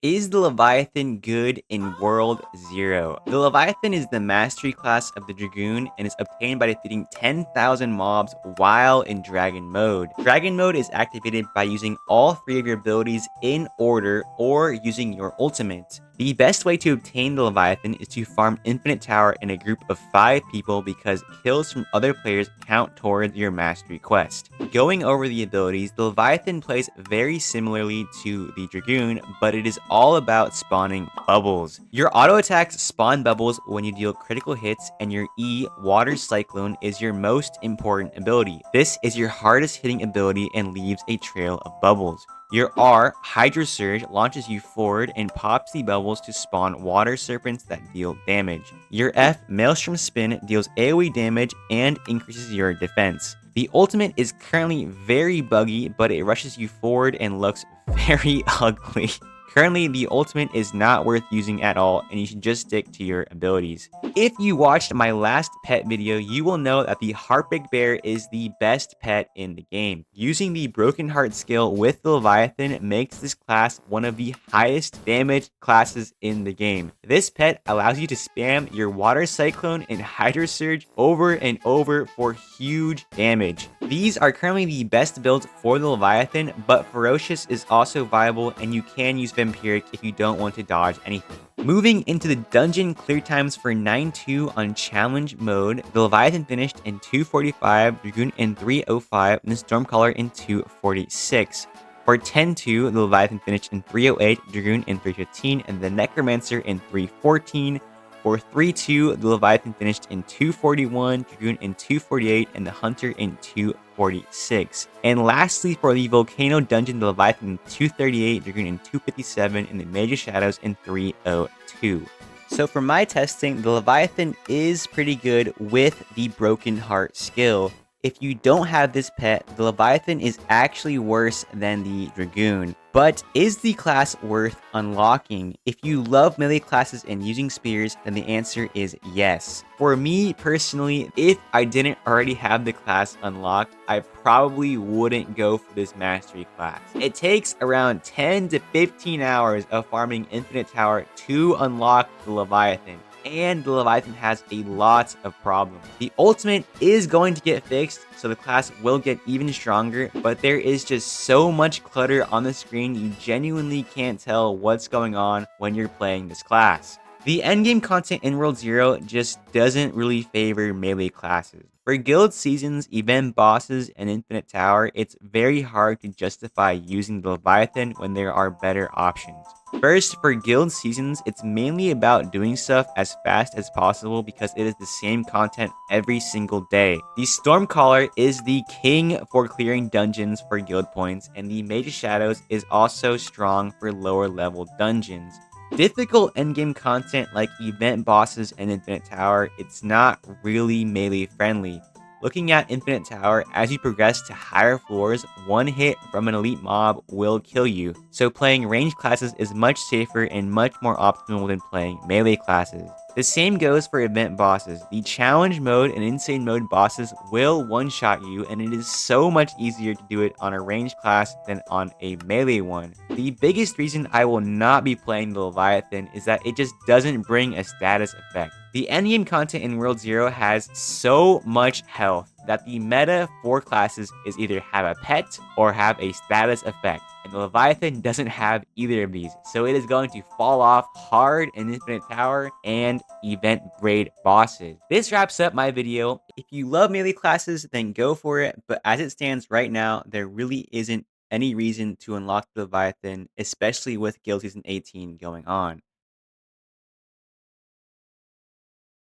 Is the Leviathan good in World 0? The Leviathan is the mastery class of the Dragoon and is obtained by defeating 10,000 mobs while in Dragon mode. Dragon mode is activated by using all three of your abilities in order or using your ultimate. The best way to obtain the Leviathan is to farm Infinite Tower in a group of 5 people because kills from other players count towards your mastery quest. Going over the abilities, the Leviathan plays very similarly to the Dragoon, but it is all about spawning bubbles. Your auto attacks spawn bubbles when you deal critical hits, and your E, Water Cyclone, is your most important ability. This is your hardest hitting ability and leaves a trail of bubbles. Your R, Hydro Surge, launches you forward and pops the bubbles to spawn water serpents that deal damage. Your F, Maelstrom Spin, deals AoE damage and increases your defense. The ultimate is currently very buggy, but it rushes you forward and looks very ugly. Currently, the ultimate is not worth using at all, and you should just stick to your abilities. If you watched my last pet video, you will know that the Harpic Bear is the best pet in the game. Using the Broken Heart skill with the Leviathan makes this class one of the highest damage classes in the game. This pet allows you to spam your Water Cyclone and Hydro Surge over and over for huge damage. These are currently the best builds for the Leviathan, but Ferocious is also viable and you can use Vampiric if you don't want to dodge anything. Moving into the dungeon clear times for 9-2 on challenge mode, the Leviathan finished in 2:45, Dragoon in 3:05, and the Stormcaller in 2:46. For 10-2, the Leviathan finished in 3:08, Dragoon in 3:15, and the Necromancer in 3:14. For 3-2, the Leviathan finished in 2:41, Dragoon in 2:48, and the Hunter in 2:46. And lastly, for the Volcano Dungeon, the Leviathan in 2:38, Dragoon in 2:57, and the Mage of Shadows in 3:02. So for my testing, the Leviathan is pretty good with the Broken Heart skill. If you don't have this pet, the Leviathan is actually worse than the Dragoon. But is the class worth unlocking? If you love melee classes and using spears, then the answer is yes. For me personally, if I didn't already have the class unlocked, I probably wouldn't go for this mastery class. It takes around 10 to 15 hours of farming Infinite Tower to unlock the Leviathan. And the Leviathan has a lot of problems. The ultimate is going to get fixed, so the class will get even stronger, but there is just so much clutter on the screen, you genuinely can't tell what's going on when you're playing this class. The endgame content in World 0 just doesn't really favor melee classes. For guild seasons, event bosses, and Infinite Tower, it's very hard to justify using the Leviathan when there are better options. First, for guild seasons, it's mainly about doing stuff as fast as possible because it is the same content every single day. The Stormcaller is the king for clearing dungeons for guild points, and the Mage of Shadows is also strong for lower level dungeons. Difficult endgame content like event bosses and Infinite Tower, it's not really melee friendly. Looking at Infinite Tower, as you progress to higher floors, one hit from an elite mob will kill you. So playing ranged classes is much safer and much more optimal than playing melee classes. The same goes for event bosses. The challenge mode and insane mode bosses will one-shot you, and it is so much easier to do it on a ranged class than on a melee one. The biggest reason I will not be playing the Leviathan is that it just doesn't bring a status effect. The endgame content in World 0 has so much health that the meta for classes is either have a pet or have a status effect. And the Leviathan doesn't have either of these, so it is going to fall off hard in Infinite Tower and event grade bosses. This wraps up my video. If you love melee classes, then go for it, but as it stands right now, there really isn't any reason to unlock the Leviathan, especially with Guild Season 18 going on.